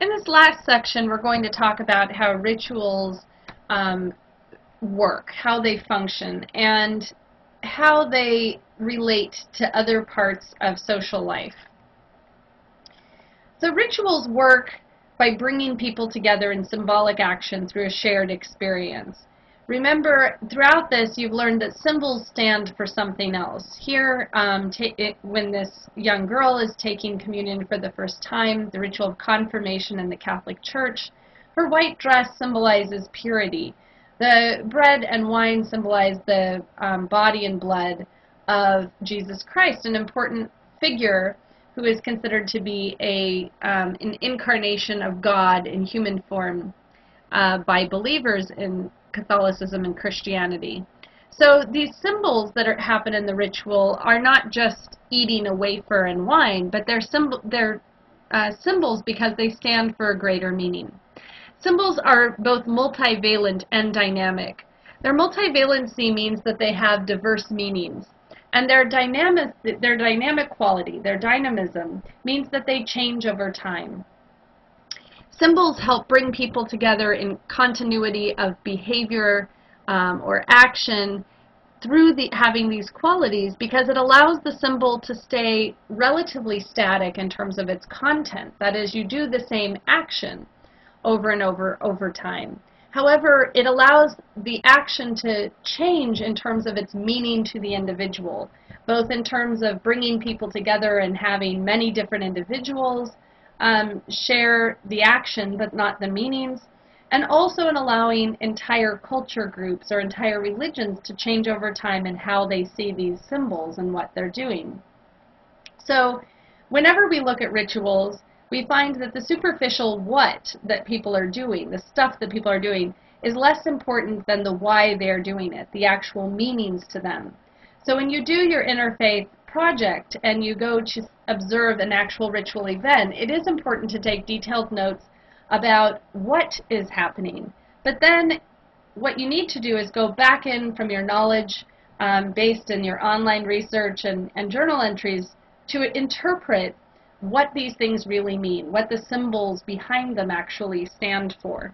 In this last section, we're going to talk about how rituals work, how they function, and how they relate to other parts of social life. So rituals work by bringing people together in symbolic action through a shared experience. Remember, throughout this, you've learned that symbols stand for something else. Here, when this young girl is taking communion for the first time, the ritual of confirmation in the Catholic Church, her white dress symbolizes purity. The bread and wine symbolize the body and blood of Jesus Christ, an important figure who is considered to be an incarnation of God in human form by believers in Catholicism and Christianity. So these symbols that happen in the ritual are not just eating a wafer and wine, but they're symbols because they stand for a greater meaning. Symbols are both multivalent and dynamic. Their multivalency means that they have diverse meanings. And their dynamic quality, their dynamism, means that they change over time. Symbols help bring people together in continuity of behavior or action through having these qualities, because it allows the symbol to stay relatively static in terms of its content. That is, you do the same action over and over time. However, it allows the action to change in terms of its meaning to the individual, both in terms of bringing people together and having many different individuals share the action but not the meanings, and also in allowing entire culture groups or entire religions to change over time in how they see these symbols and what they're doing. So whenever we look at rituals, we find that the superficial what that people are doing, the stuff that people are doing, is less important than the why they're doing it, the actual meanings to them. So when you do your interfaith project and you go to observe an actual ritual event, it is important to take detailed notes about what is happening. But then what you need to do is go back in from your knowledge based in your online research and journal entries to interpret what these things really mean, what the symbols behind them actually stand for.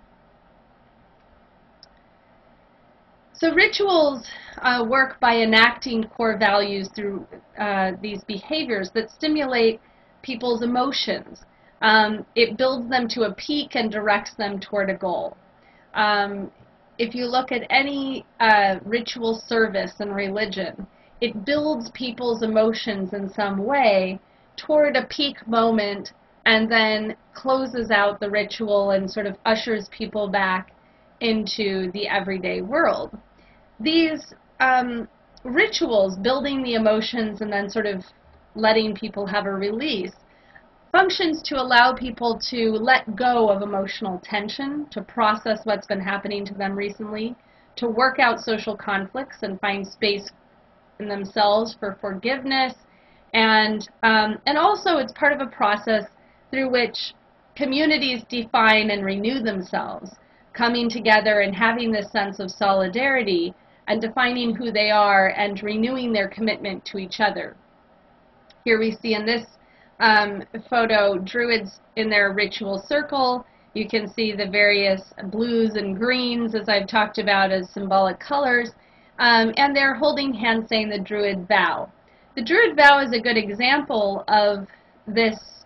So rituals work by enacting core values through these behaviors that stimulate people's emotions. It builds them to a peak and directs them toward a goal. If you look at any ritual service in religion, it builds people's emotions in some way toward a peak moment and then closes out the ritual and sort of ushers people back into the everyday world. These rituals, building the emotions and then sort of letting people have a release, functions to allow people to let go of emotional tension, to process what's been happening to them recently, to work out social conflicts and find space in themselves for forgiveness, and also it's part of a process through which communities define and renew themselves, coming together and having this sense of solidarity and defining who they are and renewing their commitment to each other. Here we see in this photo Druids in their ritual circle. You can see the various blues and greens, as I've talked about, as symbolic colors, and they're holding hands saying the Druid vow. The Druid vow is a good example of this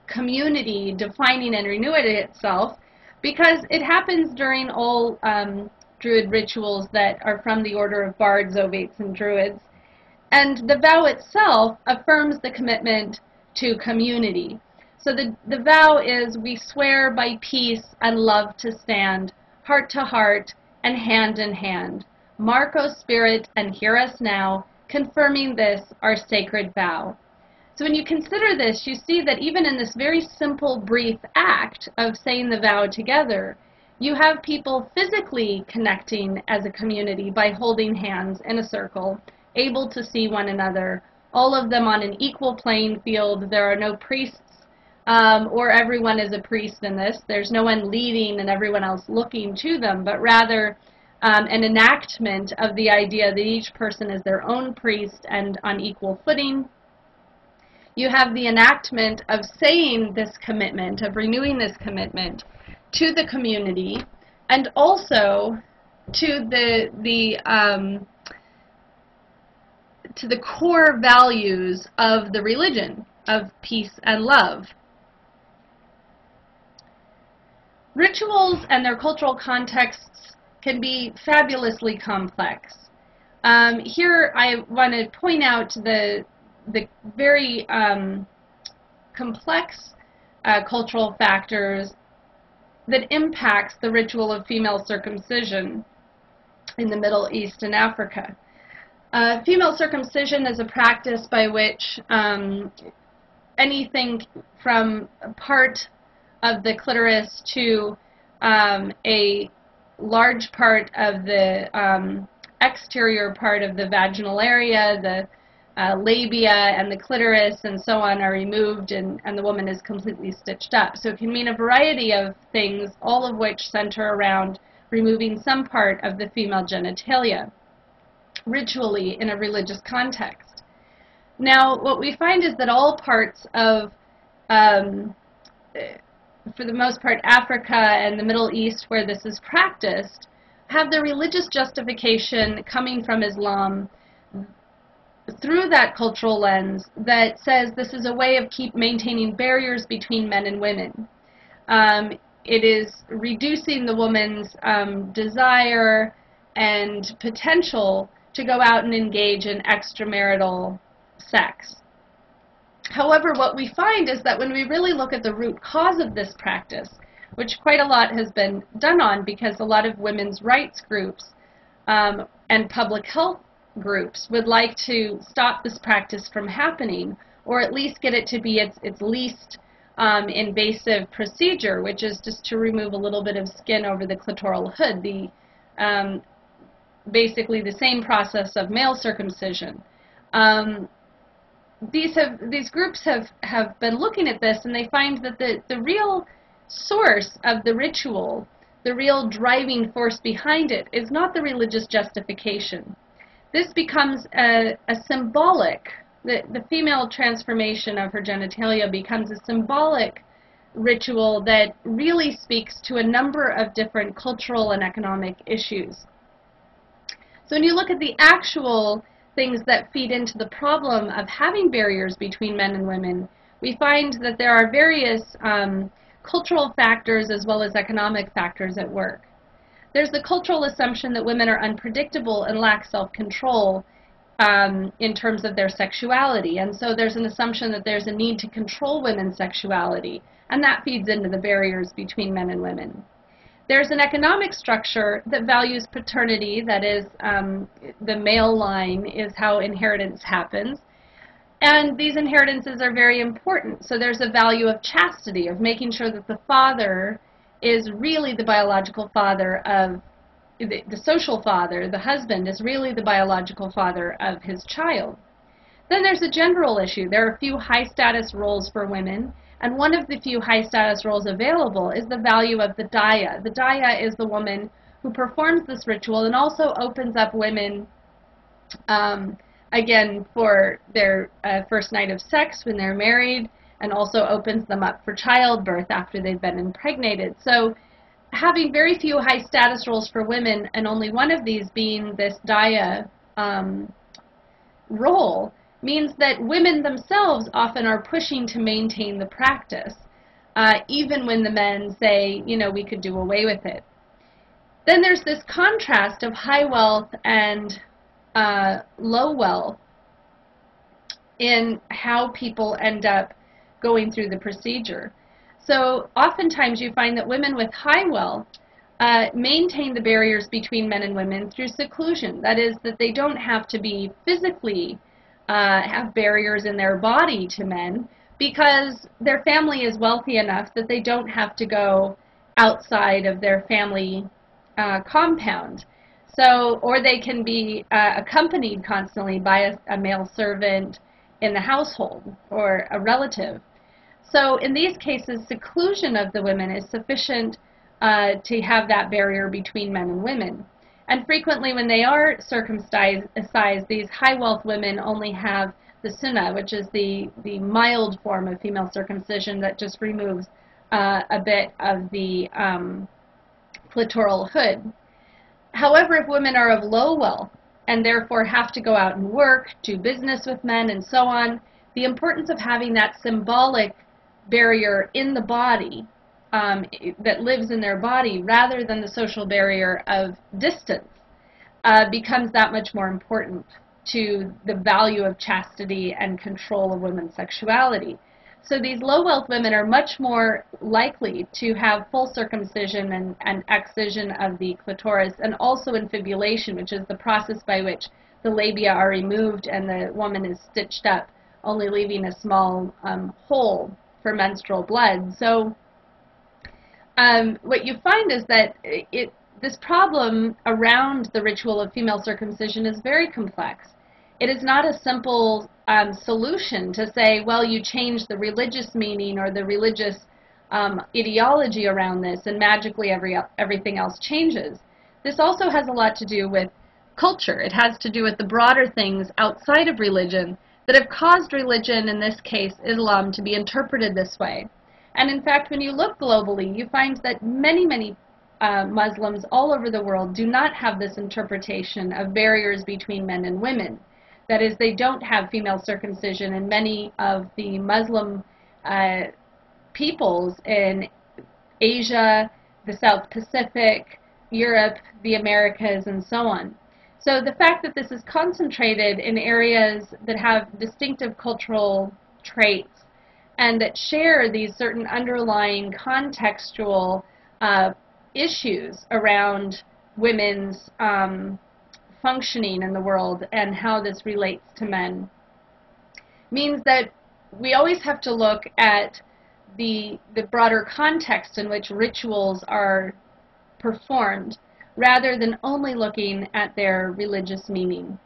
community defining and renewing itself, because it happens during all Druid rituals that are from the order of bards, ovates, and druids. And the vow itself affirms the commitment to community. So the vow is, we swear by peace and love to stand, heart to heart and hand in hand. Mark, O Spirit, and hear us now, confirming this our sacred vow. So when you consider this, you see that even in this very simple, brief act of saying the vow together, you have people physically connecting as a community by holding hands in a circle, able to see one another, all of them on an equal playing field. There are no priests or everyone is a priest in this. There's no one leading and everyone else looking to them, but rather an enactment of the idea that each person is their own priest and on equal footing. You have the enactment of saying this commitment, of renewing this commitment to the community, and also to the core values of the religion, of peace and love. Rituals and their cultural contexts can be fabulously complex. Here I want to point out the very complex cultural factors that impacts the ritual of female circumcision in the Middle East and Africa. Female circumcision is a practice by which anything from a part of the clitoris to a large part of the exterior part of the vaginal area, the labia and the clitoris and so on are removed, and the woman is completely stitched up. So it can mean a variety of things, all of which center around removing some part of the female genitalia, ritually in a religious context. Now, what we find is that all parts of, for the most part, Africa and the Middle East where this is practiced, have the religious justification coming from Islam through that cultural lens that says this is a way of maintaining barriers between men and women. It is reducing the woman's desire and potential to go out and engage in extramarital sex. However, what we find is that when we really look at the root cause of this practice, which quite a lot has been done on because a lot of women's rights groups and public health groups would like to stop this practice from happening, or at least get it to be its least invasive procedure, which is just to remove a little bit of skin over the clitoral hood, basically the same process of male circumcision. These groups have been looking at this, and they find that the real source of the ritual, the real driving force behind it, is not the religious justification. This becomes a symbolic, the female transformation of her genitalia becomes a symbolic ritual that really speaks to a number of different cultural and economic issues. So when you look at the actual things that feed into the problem of having barriers between men and women, we find that there are various cultural factors as well as economic factors at work. There's the cultural assumption that women are unpredictable and lack self-control in terms of their sexuality, and so there's an assumption that there's a need to control women's sexuality, and that feeds into the barriers between men and women. There's an economic structure that values paternity, that is, the male line is how inheritance happens, and these inheritances are very important. So there's a value of chastity, of making sure that the father is really the biological father of, the social father, the husband, is really the biological father of his child. Then there's a general issue. There are a few high-status roles for women, and one of the few high-status roles available is the value of the daya. The daya is the woman who performs this ritual and also opens up women, again, for their first night of sex when they're married, and also opens them up for childbirth after they've been impregnated. So having very few high-status roles for women, and only one of these being this daya role, means that women themselves often are pushing to maintain the practice, even when the men say, you know, we could do away with it. Then there's this contrast of high wealth and low wealth in how people end up going through the procedure. So oftentimes you find that women with high wealth maintain the barriers between men and women through seclusion. That is, that they don't have to be physically have barriers in their body to men, because their family is wealthy enough that they don't have to go outside of their family compound. So, or they can be accompanied constantly by a male servant in the household or a relative. So in these cases, seclusion of the women is sufficient to have that barrier between men and women. And frequently when they are circumcised, these high wealth women only have the sunnah, which is the mild form of female circumcision that just removes a bit of the clitoral hood. However, if women are of low wealth and therefore have to go out and work, do business with men, and so on, the importance of having that symbolic barrier in the body that lives in their body rather than the social barrier of distance becomes that much more important to the value of chastity and control of women's sexuality. So these low-wealth women are much more likely to have full circumcision and excision of the clitoris, and also infibulation, which is the process by which the labia are removed and the woman is stitched up, only leaving a small hole for menstrual blood. So what you find is that this problem around the ritual of female circumcision is very complex. It is not a simple solution to say, well, you change the religious meaning or the religious ideology around this and magically everything else changes. This also has a lot to do with culture. It has to do with the broader things outside of religion that have caused religion, in this case Islam, to be interpreted this way. And in fact, when you look globally, you find that many Muslims all over the world do not have this interpretation of barriers between men and women. That is, they don't have female circumcision, and many of the Muslim peoples in Asia, the South Pacific, Europe, the Americas, and so on. So the fact that this is concentrated in areas that have distinctive cultural traits and that share these certain underlying contextual issues around women's functioning in the world and how this relates to men means that we always have to look at the broader context in which rituals are performed rather than only looking at their religious meaning.